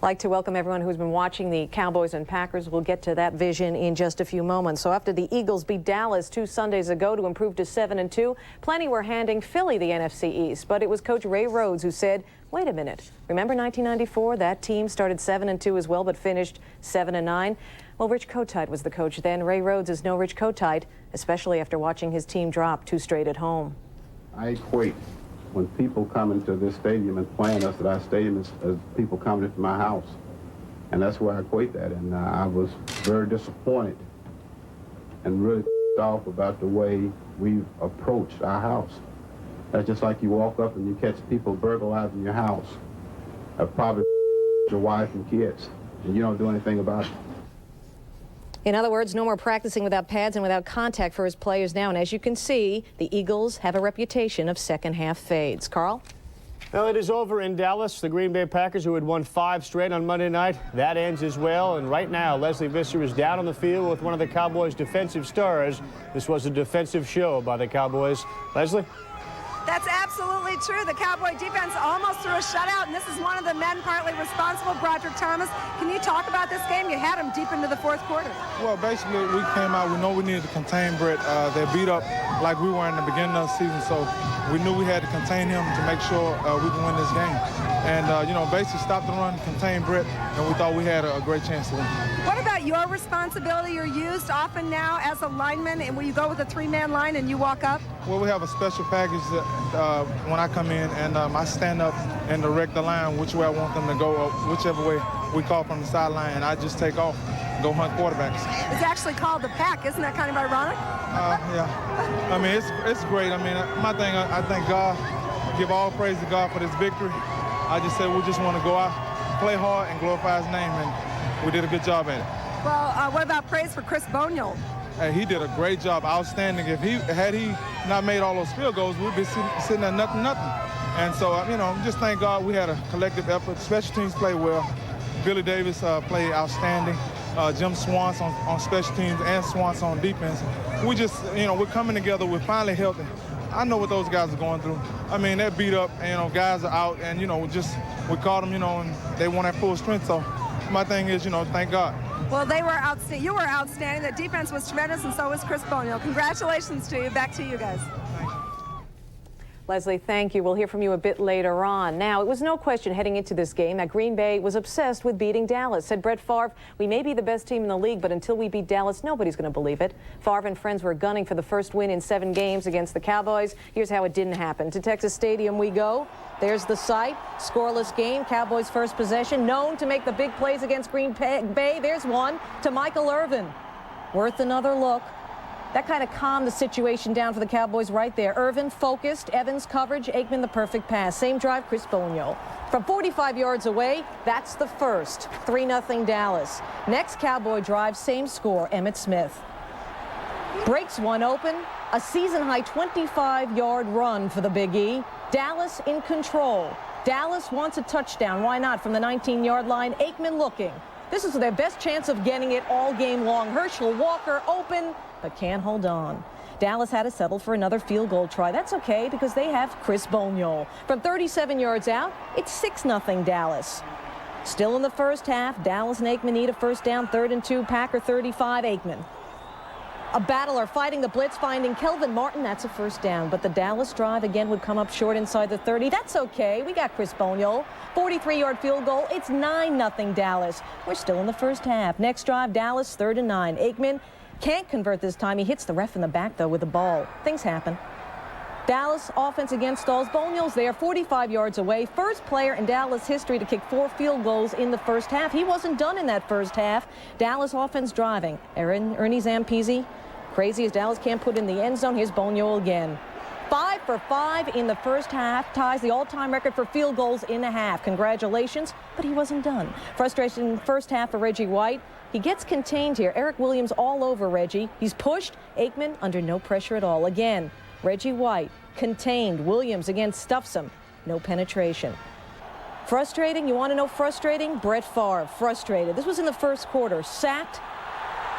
I'd like to welcome everyone who's been watching the Cowboys and Packers. We'll get to that vision in just a few moments. So after the Eagles beat Dallas 2 Sundays ago to improve to 7-2, plenty were handing Philly the NFC East. But it was coach Ray Rhodes who said, wait a minute, remember 1994? That team started 7-2 as well, but finished 7-9. Well, Rich Kotite was the coach then. Ray Rhodes is no Rich Kotite, especially after watching his team drop 2 straight at home. I equate when people come into this stadium and playing us at our stadium as people coming into my house. And that's where I equate that. And I was very disappointed and really off about the way we've approached our house. That's just like you walk up and you catch people burglarizing your house, probably your wife and kids, and you don't do anything about it. In other words, no more practicing without pads and without contact for his players now. And as you can see, the Eagles have a reputation of second-half fades. Carl? Well, it is over in Dallas. The Green Bay Packers, who had won 5 straight on Monday night, that ends as well. And right now, Leslie Visser is down on the field with one of the Cowboys' defensive stars. This was a defensive show by the Cowboys. Leslie? That's absolutely true. The Cowboy defense almost threw a shutout, and this is one of the men partly responsible, Broderick Thomas. Can you talk about this game? You had him deep into the 4th quarter. Well, basically, we came out. We know we needed to contain Brett. They beat up like we were in the beginning of the season, so we knew we had to contain him to make sure we can win this game. And, you know, basically stop the run, contain Brett, and we thought we had a great chance to win. What about your responsibility? You're used often now as a lineman, and will you go with a 3-man line and you walk up? Well, we have a special package that, when I come in, and I stand up and direct the line which way I want them to go, whichever way we call from the sideline, and I just take off and go hunt quarterbacks. It's actually called the pack. Isn't that kind of ironic? Yeah. I mean, it's great. I mean, my thing, I thank God, give all praise to God for this victory. I just said we just want to go out, play hard, and glorify his name, and we did a good job at it. Well, what about praise for Chris Boniol? Hey, he did a great job, outstanding. Had he not made all those field goals, we'd be sitting at nothing. And so, you know, just thank God we had a collective effort. Special teams played well. Billy Davis played outstanding. Jim Swanson on special teams and Swanson on defense. We just, you know, we're coming together. We're finally healthy. I know what those guys are going through. I mean, they're beat up, and, you know, guys are out, and, you know, we caught them, you know, and they won at full strength. So my thing is, you know, thank God. Well, they were outstanding. You were outstanding. The defense was tremendous, and so was Chris Boniol. Congratulations to you. Back to you guys. Leslie, thank you. We'll hear from you a bit later on. Now, it was no question heading into this game that Green Bay was obsessed with beating Dallas. Said Brett Favre, we may be the best team in the league, but until we beat Dallas, nobody's going to believe it. Favre and friends were gunning for the first win in 7 games against the Cowboys. Here's how it didn't happen. To Texas Stadium we go. There's the site. Scoreless game. Cowboys' first possession. Known to make the big plays against Green Bay. There's one to Michael Irvin. Worth another look. That kind of calmed the situation down for the Cowboys right there. Irvin focused, Evans coverage, Aikman the perfect pass. Same drive, Chris Boniol. From 45 yards away, that's the first. 3-0 Dallas. Next Cowboy drive, same score, Emmitt Smith. Breaks one open, a season-high 25-yard run for the Big E. Dallas in control. Dallas wants a touchdown. Why not? From the 19-yard line, Aikman looking. This is their best chance of getting it all game long. Herschel Walker open, but can't hold on. Dallas had to settle for another field goal try. That's okay because they have Chris Boniol. From 37 yards out, it's 6-0 Dallas. Still in the first half, Dallas and Aikman need a first down, 3rd and 2, Packer 35, Aikman. A battler fighting the blitz, finding Kelvin Martin. That's a first down, but the Dallas drive again would come up short inside the 30. That's okay. We got Chris Boniol. 43-yard field goal. It's 9-0 Dallas. We're still in the first half. Next drive, Dallas, 3rd and 9. Aikman can't convert this time. He hits the ref in the back, though, with the ball. Things happen. Dallas offense again stalls. Boniol's there, 45 yards away. First player in Dallas history to kick 4 field goals in the first half. He wasn't done in that first half. Dallas offense driving. Ernie Zampese. Crazy as Dallas can't put in the end zone. Here's Boniol again. 5 for 5 in the first half. Ties the all-time record for field goals in a half. Congratulations, but he wasn't done. Frustration first half for Reggie White. He gets contained here. Eric Williams all over Reggie. He's pushed. Aikman under no pressure at all. Again, Reggie White contained. Williams again stuffs him. No penetration. Frustrating? You want to know frustrating? Brett Favre, frustrated. This was in the first quarter. Sacked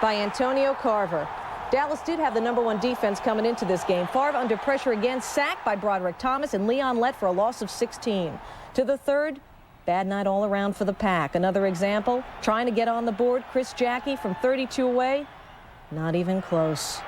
by Antonio Carver. Dallas did have the #1 defense coming into this game. Favre under pressure again, sacked by Broderick Thomas and Leon Lett for a loss of 16. To the third, Bad night all around for the Pack. Another example, trying to get on the board, Chris Jackie from 32 away. Not even close.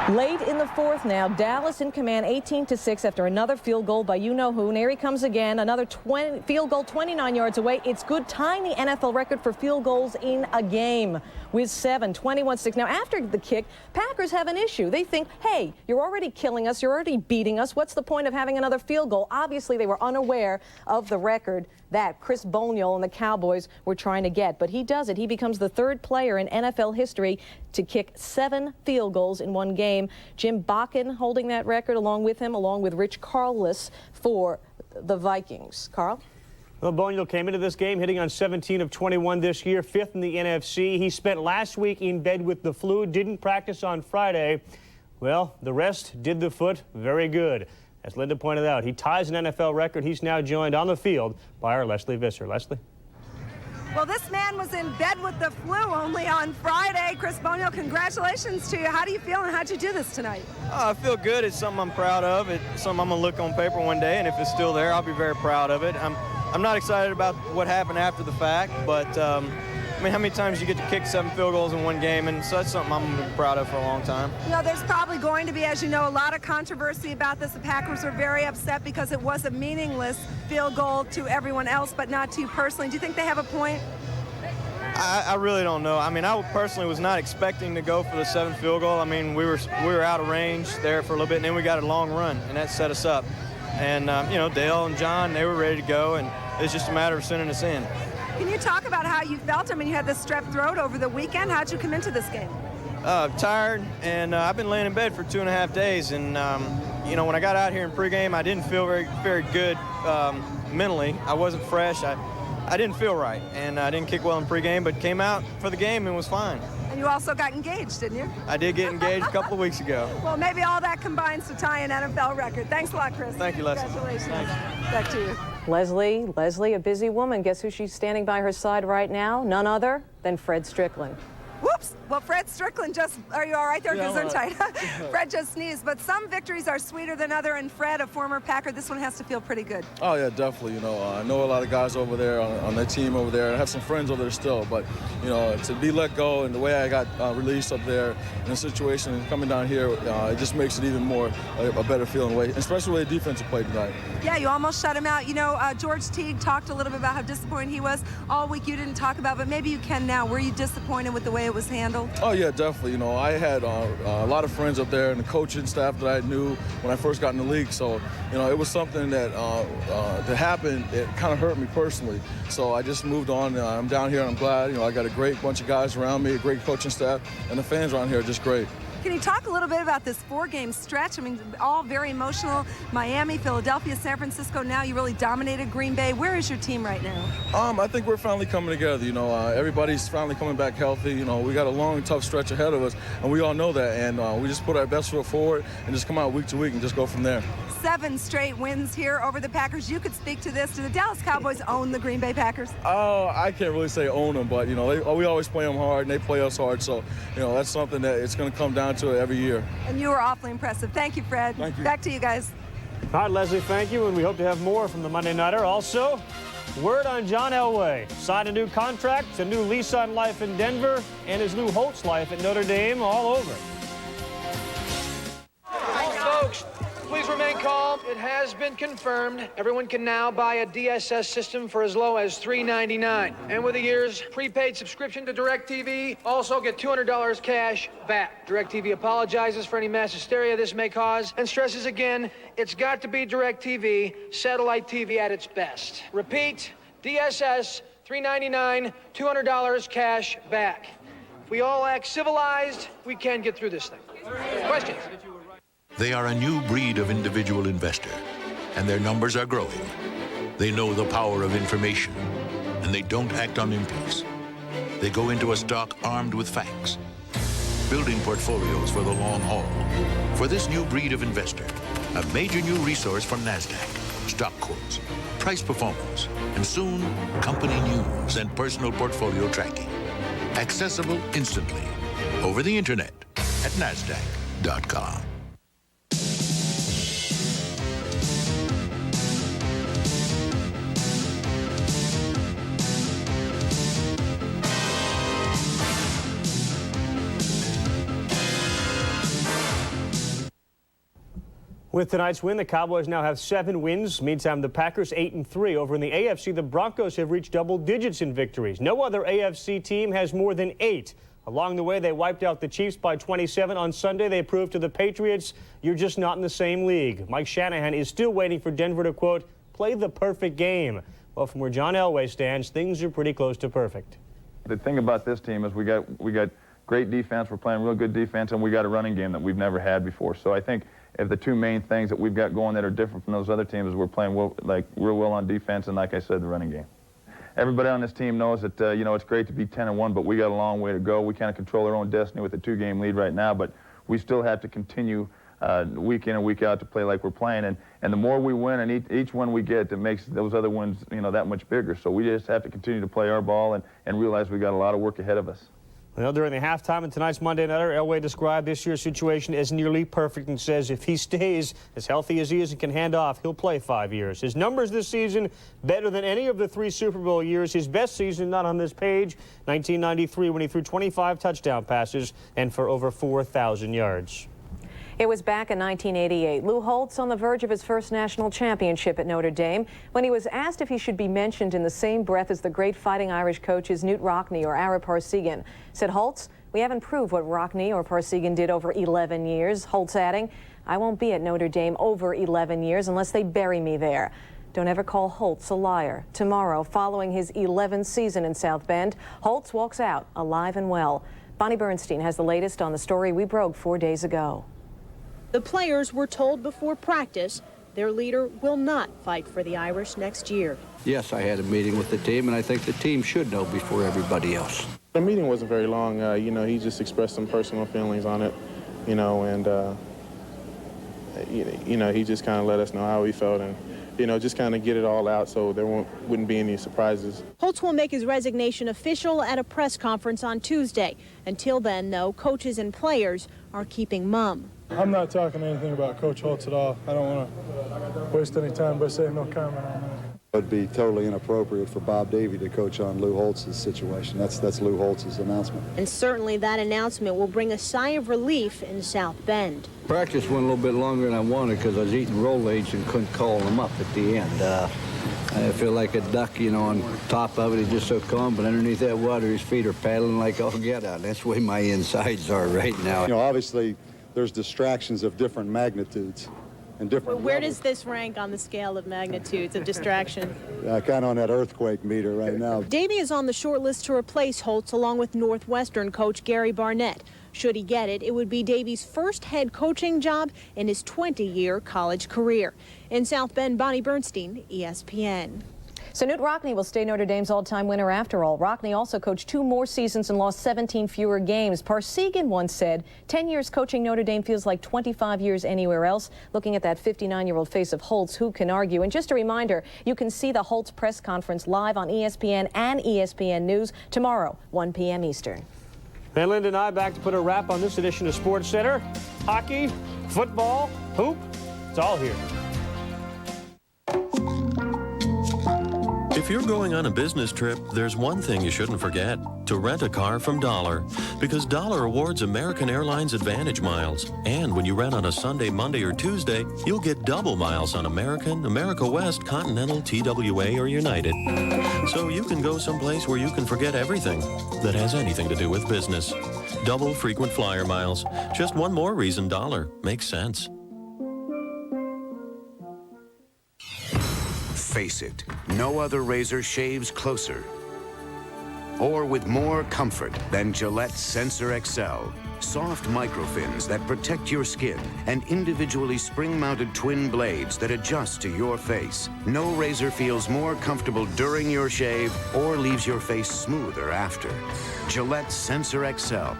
Late in the fourth now, Dallas in command 18-6 after another field goal by you-know-who. And here he comes again, another field goal 29 yards away. It's good, tying the NFL record for field goals in a game with 7, 21-6. Now, after the kick, Packers have an issue. They think, hey, you're already killing us. You're already beating us. What's the point of having another field goal? Obviously, they were unaware of the record that Chris Boniol and the Cowboys were trying to get. But he does it. He becomes the third player in NFL history to kick 7 field goals in one game. Jim Bakken holding that record along with him, along with Rich Karlis for the Vikings. Carl? Well, Boniol came into this game hitting on 17 of 21 this year, 5th in the NFC. He spent last week in bed with the flu, didn't practice on Friday. Well, the rest did the foot very good. As Linda pointed out, he ties an NFL record. He's now joined on the field by our Leslie Visser. Leslie? Well, this man was in bed with the flu only on Friday. Chris Boniol, congratulations to you. How do you feel and how'd you do this tonight? I feel good. It's something I'm proud of. It's something I'm going to look on paper one day, and if it's still there, I'll be very proud of it. I'm not excited about what happened after the fact, but I mean, how many times you get to kick 7 field goals in one game, and so that's something I'm going to be proud of for a long time. You know, there's probably going to be, as you know, a lot of controversy about this. The Packers were very upset because it was a meaningless field goal to everyone else, but not to you personally. Do you think they have a point? I really don't know. I mean, I personally was not expecting to go for the 7th field goal. I mean, we were out of range there for a little bit, and then we got a long run, and that set us up. And, you know, Dale and John, they were ready to go, and it's just a matter of sending us in. Can you talk about how you felt? I mean, you had the strep throat over the weekend. How'd you come into this game? Tired, and I've been laying in bed for 2.5 days, and, you know, when I got out here in pregame, I didn't feel very good mentally. I wasn't fresh. I didn't feel right, and I didn't kick well in pregame, but came out for the game and was fine. And you also got engaged, didn't you? I did get engaged a couple of weeks ago. Well, maybe all that combines to tie an NFL record. Thanks a lot, Chris. Thank you, Leslie. Congratulations. Thanks. Back to you. Leslie, a busy woman. Guess who she's standing by her side right now? None other than Fred Strickland. Whoops. Well, Fred Strickland just, are you all right there? Because they're tight. Fred just sneezed. But some victories are sweeter than other. And Fred, a former Packer, this one has to feel pretty good. Oh, yeah, definitely. You know, I know a lot of guys over there on their team over there. I have some friends over there still. But, you know, to be let go and the way I got released up there in a situation and coming down here, it just makes it even more a better feeling way, especially the way the defense played tonight. Yeah, you almost shut him out. You know, George Teague talked a little bit about how disappointed he was all week. You didn't talk about, but maybe you can now. Were you disappointed with the way it was handled? Oh, yeah, definitely. You know, I had a lot of friends up there and the coaching staff that I knew when I first got in the league. So, you know, it was something that happened. It kind of hurt me personally. So I just moved on. I'm down here and I'm glad. You know, I got a great bunch of guys around me, a great coaching staff, and the fans around here are just great. Can you talk a little bit about this 4-game stretch? I mean, all very emotional. Miami, Philadelphia, San Francisco. Now you really dominated Green Bay. Where is your team right now? I think we're finally coming together. You know, everybody's finally coming back healthy. You know, we got a long, tough stretch ahead of us, and we all know that. And we just put our best foot forward and just come out week to week and just go from there. 7 straight wins here over the Packers. You could speak to this. Do the Dallas Cowboys own the Green Bay Packers? Oh, I can't really say own them, but, you know, we always play them hard, and they play us hard. So, you know, that's something that it's going to come down to every year. And you were awfully impressive. Thank you, Fred. Thank you. Back to you guys. All right, Leslie, thank you, and we hope to have more from the Monday Nighter. Also, word on John Elway. Signed a new contract, a new lease on life in Denver, and his new Holtz life at Notre Dame all over. Folks, please remain calm. It has been confirmed. Everyone can now buy a DSS system for as low as $399. And with a year's prepaid subscription to DirecTV, also get $200 cash back. DirecTV apologizes for any mass hysteria this may cause and stresses again, it's got to be DirecTV, satellite TV at its best. Repeat, DSS, $399, $200 cash back. If we all act civilized, we can get through this thing. Questions? They are a new breed of individual investor, and their numbers are growing. They know the power of information, and they don't act on impulse. They go into a stock armed with facts, building portfolios for the long haul. For this new breed of investor, a major new resource from NASDAQ, stock quotes, price performance, and soon, company news and personal portfolio tracking. Accessible instantly, over the internet, at NASDAQ.com. With tonight's win, the Cowboys now have 7 wins. Meantime, the Packers 8-3. Over in the AFC, the Broncos have reached double digits in victories. No other AFC team has more than 8. Along the way, they wiped out the Chiefs by 27. On Sunday, they proved to the Patriots, you're just not in the same league. Mike Shanahan is still waiting for Denver to, quote, play the perfect game. Well, from where John Elway stands, things are pretty close to perfect. The thing about this team is we got great defense. We're playing real good defense, and we got a running game that we've never had before. So I think if the two main things that we've got going that are different from those other teams is we're playing real well on defense, and like I said, the running game. Everybody on this team knows that, you know, it's great to be 10-1, but we got a long way to go. We kind of control our own destiny with a 2-game lead right now, but we still have to continue week in and week out to play like we're playing. And the more we win, and each one we get, it makes those other wins, you know, that much bigger. So we just have to continue to play our ball and realize we got a lot of work ahead of us. Well, during the halftime in tonight's Monday Nighter, Elway described this year's situation as nearly perfect and says if he stays as healthy as he is and can hand off, he'll play 5 years. His numbers this season better than any of the 3 Super Bowl years. His best season, not on this page, 1993, when he threw 25 touchdown passes and for over 4,000 yards. It was back in 1988. Lou Holtz on the verge of his first national championship at Notre Dame when he was asked if he should be mentioned in the same breath as the great Fighting Irish coaches Knute Rockne or Ara Parseghian. Said Holtz, we haven't proved what Rockne or Parseghian did over 11 years. Holtz adding, I won't be at Notre Dame over 11 years unless they bury me there. Don't ever call Holtz a liar. Tomorrow, following his 11th season in South Bend, Holtz walks out alive and well. Bonnie Bernstein has the latest on the story we broke 4 days ago. The players were told before practice their leader will not fight for the Irish next year. Yes, I had a meeting with the team, and I think the team should know before everybody else. The meeting wasn't very long. You know, he just expressed some personal feelings on it, you know, and, you know, he just kind of let us know how he felt and, you know, just kind of get it all out so there wouldn't be any surprises. Holtz will make his resignation official at a press conference on Tuesday. Until then, though, coaches and players are keeping mum. I'm not talking anything about Coach Holtz at all. I don't want to waste any time by saying no comment on that. It would be totally inappropriate for Bob Davie to coach on Lou Holtz's situation. That's Lou Holtz's announcement. And certainly that announcement will bring a sigh of relief in South Bend. Practice went a little bit longer than I wanted because I was eating Rolaids and couldn't call them up at the end. I feel like a duck, you know, on top of it. He's just so calm, but underneath that water, his feet are paddling like all get out. That's the way my insides are right now. You know, obviously, there's distractions of different magnitudes and different Where levels. does this rank on the scale of magnitudes of distraction? Kind of on that earthquake meter right now. Davie is on the short list to replace Holtz along with Northwestern coach Gary Barnett. Should he get it, it would be Davie's first head coaching job in his 20-year college career. In South Bend, Bonnie Bernstein, ESPN. So Knute Rockne will stay Notre Dame's all-time winner after all. Rockne also coached 2 more seasons and lost 17 fewer games. Parseghian once said, 10 years coaching Notre Dame feels like 25 years anywhere else. Looking at that 59-year-old face of Holtz, who can argue? And just a reminder, you can see the Holtz press conference live on ESPN and ESPN News tomorrow, 1 p.m. Eastern. And Linda and I back to put a wrap on this edition of SportsCenter. Hockey, football, hoop, it's all here. If you're going on a business trip, there's one thing you shouldn't forget: to rent a car from Dollar. Because Dollar awards American Airlines Advantage miles. And when you rent on a Sunday, Monday, or Tuesday, you'll get double miles on American, America West, Continental, TWA, or United. So you can go someplace where you can forget everything that has anything to do with business. Double frequent flyer miles. Just one more reason Dollar makes sense. Face it, no other razor shaves closer or with more comfort than Gillette Sensor XL. Soft microfins that protect your skin and individually spring-mounted twin blades that adjust to your face. No razor feels more comfortable during your shave or leaves your face smoother after. Gillette Sensor XL.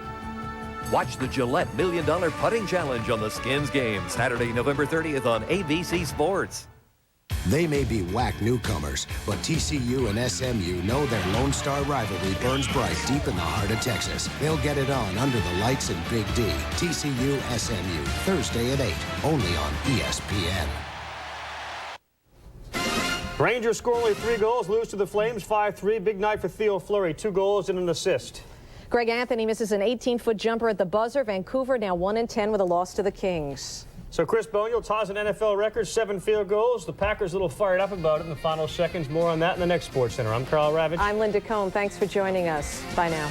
Watch the Gillette $1 Million Putting Challenge on the Skins game, Saturday, November 30th on ABC Sports. They may be whack newcomers, but TCU and SMU know their Lone Star rivalry burns bright deep in the heart of Texas. They'll get it on under the lights in Big D. TCU SMU, Thursday at 8, only on ESPN. Rangers score only 3 goals, lose to the Flames 5-3. Big night for Theo Fleury, 2 goals and an assist. Greg Anthony misses an 18-foot jumper at the buzzer. Vancouver now 1-10 with a loss to the Kings. So Chris Boniol ties an NFL record, 7 field goals. The Packers a little fired up about it in the final seconds. More on that in the next SportsCenter. I'm Carl Ravitch. I'm Linda Cohn. Thanks for joining us. Bye now.